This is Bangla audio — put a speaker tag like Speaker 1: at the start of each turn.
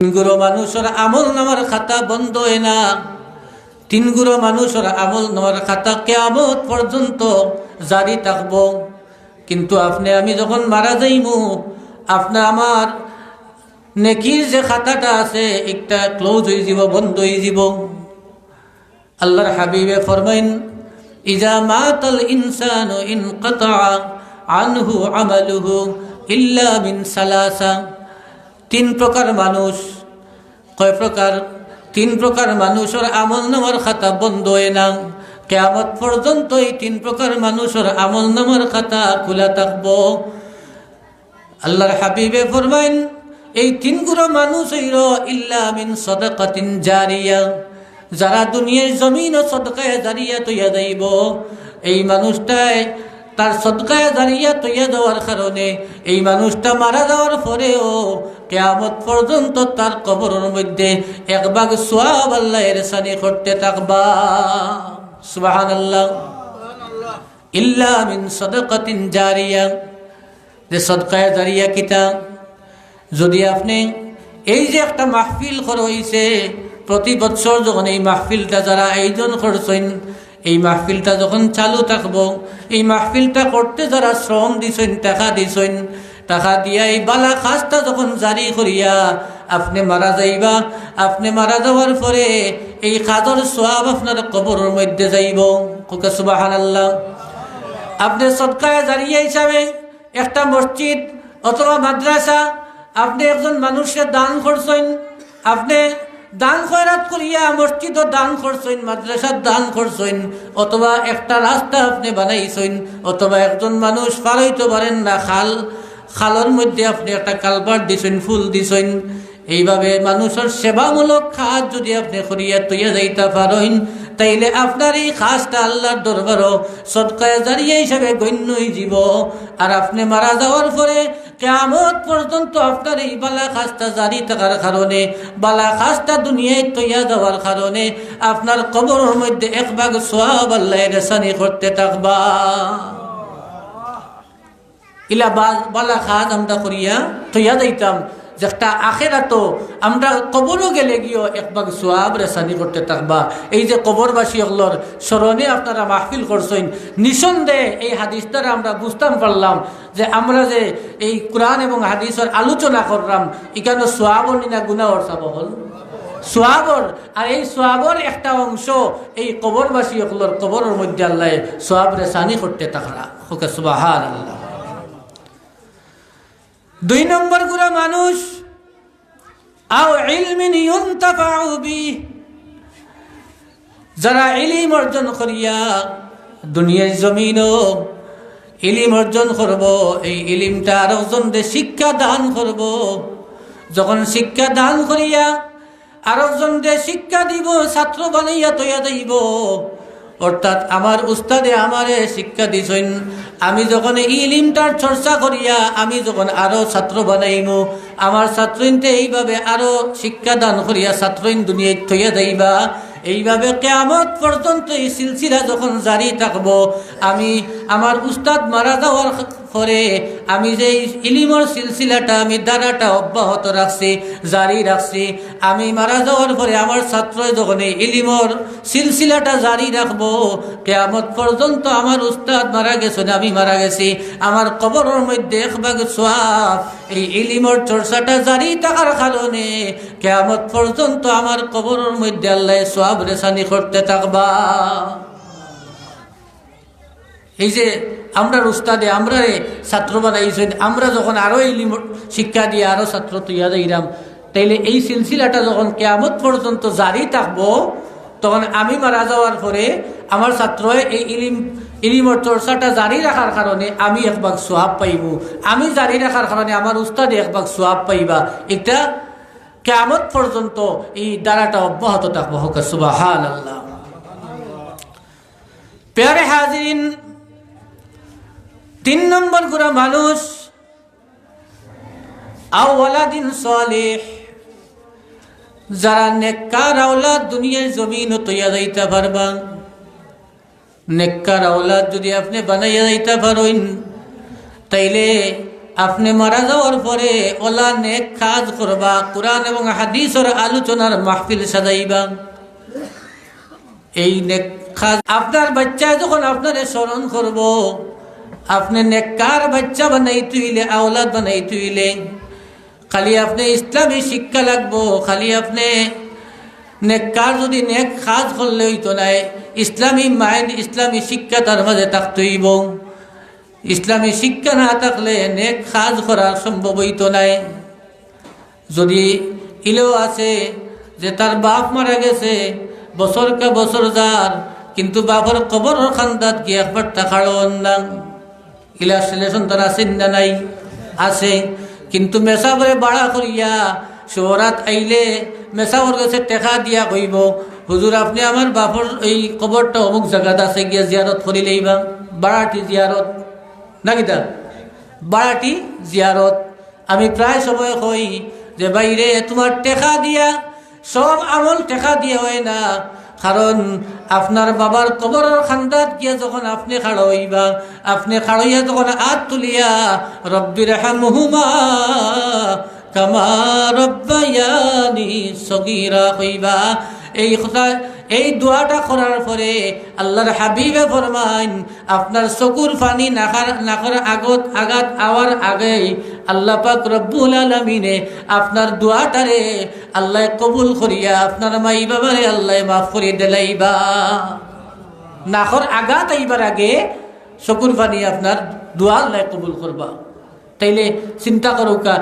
Speaker 1: তিনগুলো মানুষের আমল নামার খাতা বন্ধ হয় না। তিনগুলো মানুষের আমল নামার খাতা কিয়ামত পর্যন্ত জারি থাকব। কিন্তু আপনি আমি যখন মারা যাইমু, আপনার আমার নেকির যে খাতাটা আছে একটা ক্লোজ হয়ে যাব, বন্ধ হয়ে যাব। আল্লাহর হাবিবে ফরমাইন, ইজা মাতাল ইনসানু ইনকাতা আনহু আমালুহু ইল্লা মিন সালাসা। তিন প্রকার মানুষ। কয় প্রকার? তিন প্রকার মানুষের আমল নামার খাতা বন্ধ হয় না। কিয়ামত পর্যন্ত এই তিন প্রকার মানুষের আমল নামার খাতা খোলা থাকব। আল্লাহর হাবিবে ফরমাইন, এই তিনগুলো মানুষ হইল ইল্লা মিন সাদাকাতিন জারিয়া, যারা দুনিয়ার জমিন ও সদকায়ে জারিয়া তৈয়া যাইব, এই মানুষটায় তার সদকায়ে জারিয়া তৈয়া যাওয়ার কারণে এই মানুষটা মারা যাওয়ার পরেও কিয়ামত পর্যন্ত তার কবরের মধ্যে এক ভাগ সওয়াব আল্লাহ ইরসানি করতে থাকবা। সুবহানাল্লাহ। ইল্লা মিন সাদাকাতিন জারিয়া, যে সদকায়ে জারিয়া কিতা? যদি আপনি এই যে একটা মাহফিল করা হইছে, প্রতি বছর যখন এই মাহফিলটা যারা আয়োজন করছেন, এই মাহফিলটা যখন চালু থাকবো, এই মাহফিলটা করতে যারা শ্রম দিছেন, টাকা দিছেন, টাকা দিয়া এই বালা খাসটা যখন জারি করিয়া আপনি মারা যাইবা, আপনি মারা যাওয়ার পরে এই খাজর সওয়াব আপনার কবরের মধ্যে যাইব। সুবহানাল্লাহ। আপনি সদকায়ে জারিয়া হিসাবে একটা মসজিদ অথবা মাদ্রাসা, আপনি একজন মানুষকে দান করছেন, আপনি দান খয়রাত করিয়া মসজিদও দান করছেন, মাদ্রাসার দান করছেন, অথবা একটা রাস্তা আপনি বানাইছেন, অথবা একজন মানুষ পার হইতে পারেন না, খালের মধ্যে আপনি একটা কালভার্ট দিছেন, ফুল দিছেন। এইভাবে মানুষের সেবামূলক কাজ যদি আপনি করিয়া তৈয়া যাইতে পারেন, তাইলে আপনার এই কাজটা আল্লাহর দরবারও সদকায়ে জারিয়া হিসাবে গণ্য হয়ে যাব। আর আপনি মারা যাওয়ার পরে কিয়ামত পর্যন্ত আপনার এই বালা কাজটা জারি থাকার কারণে, বালা কাজটা দুনিয়ায় তৈয়া যাওয়ার কারণে আপনার কবরের মধ্যে এক ভাগ সওয়াব আল্লাহ ইরসানি করতে থাকবা। ইলা বালা কাজ আমরা করিয়া তৈয়া যাইতাম, যেটা আখেরাতো আমরা কবরও গেলে গিয়েও এক ভাগ সওয়াব রেসানি করতে থাকবা। এই যে কবরবাসী হলর স্মরণে আপনারা মাহফিল করছেন, নিঃসন্দেহে এই হাদিস দ্বারা আমরা বুঝতাম পারলাম যে আমরা যে এই কোরআন এবং হাদিসের আলোচনা করলাম, এখানে সওয়াবর না গুনাহর সাবল সওয়াবর। আর এই সওয়াবর একটা অংশ এই কবরবাসী হলর কবরের মধ্যে আল্লাহ সওয়াব রেসানি করতে থাকলা। সুবহানাল্লাহ। দুই নম্বর গুলো মানুষ, আও ইলমিন ইউনতাফাউ বিহি, যারা ইলম অর্জন করিয়া দুনিয়ার জমিনও ইলম অর্জন করব, এই ইলমটা আরেকজনকে শিক্ষা দান করব। যখন শিক্ষা দান করিয়া আরেকজনকে শিক্ষা দিব, ছাত্র বানাইয়া তৈয়া যাইব। অর্থাৎ আমার উস্তাদে আমারে শিক্ষা দিছেন, আমি যখন ইলমটার চর্চা করিয়া আমি যখন আরো ছাত্র বানাইমু, আমার ছাত্রইনতে এইভাবে আরো শিক্ষা দান করিয়া ছাত্রইন দুনিয়ায় থইয়া যাইবা। এইভাবে কিয়ামত পর্যন্ত এই সিলসিলা যখন জারি থাকবো, আমি আমার উস্তাদ মারা যাওয়ার পরে আমি যে ইলিমর সিলসিলাটা আমি দ্বারাটা অব্যাহত রাখছি, জারি রাখছি, আমি মারা যাওয়ার পরে আমার ছাত্র যখন এই ইলিমর সিলসিলাটা জারি রাখবো, কিয়ামত পর্যন্ত আমার উস্তাদ মারা গেছেন, আমি মারা গেছি, আমার কবরের মধ্যে এক ভাগ সওয়াব এই ইলিমর চর্চাটা জারি থাকার কারণে কিয়ামত পর্যন্ত আমার কবরের মধ্যে আল্লাহ সওয়াব রেসানি করতে থাকবা। এই যে আমরা উস্তাদে আমরা ছাত্র বানাইছেন, আমরা যখন আরো ইলম শিক্ষা দিয়ে আরো ছাত্র তৈয়া যাইলাম, তাইলে এই সিলসিলাটা যখন কিয়ামত পর্যন্ত জারি থাকবো, তখন আমি মারা যাওয়ার পরে আমার ছাত্র এই ইলিমর চর্চাটা জারি রাখার কারণে আমি এক ভাগ সওয়াব পাইব, আমি জারি রাখার কারণে আমার উস্তাদে এক ভাগ সওয়াব পাইবা। এটা কিয়ামত পর্যন্ত এই দ্বারাটা অব্যাহত থাকবো। সুবহানাল্লাহ। প্যারে হাজিরিন, তিন নম্বর গুলা মানুষ, আও ওয়ালাদিন সালেহ, যারা নেককার আওলাদ দুনিয়ার জমিন তৈয়া যাইতে পারবা। নেককার আওলাদ যদি আপনি বানাইয়া যাইতে পারেন, তাইলে আপনি মারা যাওয়ার পরে ওলা নেক কাজ করবা, কোরআন এবং হাদিসের আলোচনার মাহফিল সাজাইবা। এই নেক কাজ আপনার বাচ্চা যখন আপনারে স্মরণ করব, আপনি নেককার বাচ্চা বানাই তুইলে, আওলাদ বানাই তুইলে, খালি আপনি ইসলামী শিক্ষা লাগবো, খালি আপনি নেককার যদি নেক কাজ করলে হইতো নাই, ইসলামী মাইন্ড ইসলামী শিক্ষা তার মাঝে থাকতেইব। ইসলামী শিক্ষা না থাকলে নেক কাজ করা সম্ভব হইতো নাই। যদি ইলেও আছে যে তার বাপ মারা গেছে, বছরকে বছর যার, কিন্তু বাপর কবর খান্দাত গিয়ে একবার টাকাড়ন না, ইলা ছেলে সন্তান আছেন না নাই? আছে। কিন্তু মেসা করে বাড়া করিয়া শহরাত আইলে মেসাওর কাছে টেকা দিয়া কইব, হুজুর আপনি আমার বাপর এই কবরটা অমুক জায়গাত আছে, গিয়া জিয়ারত করিলেই বা বাড়াটি জিয়ারত না কিতা বাড়াটি জিয়ারত। আমি প্রায় সময় কই যে বাইরে তোমার টেকা দিয়া সব আমল টেকা দিয়া হয় না, কারণ আপনার বাবার কবরের খান্দাত গিয়া যখন আপনি খাড়ো হইবা, আপনি খাড়ইয়া যখন হাত তুলিয়া রব্বির হামহুমা কামা রব্বায়ানি সগীরা কইবা, এই কথা এই দোয়াটা করার পরে আল্লাহর হাবিবে ফরমান আপনার চকুর পানি নাকের আঘাত আওয়ার আগেই আল্লাহ পাক রব্বুল আলামিনে আপনার দোয়াটারে আল্লাহ কবুল করিয়া আপনার মাই বাবারে আল্লাহ মাফ করে দিলাইবা। নাকের আঘাত আইবার আগে চকুর পানি আপনার দোয়া আল্লাহ কবুল করবা। তাইলে চিন্তা করুকা।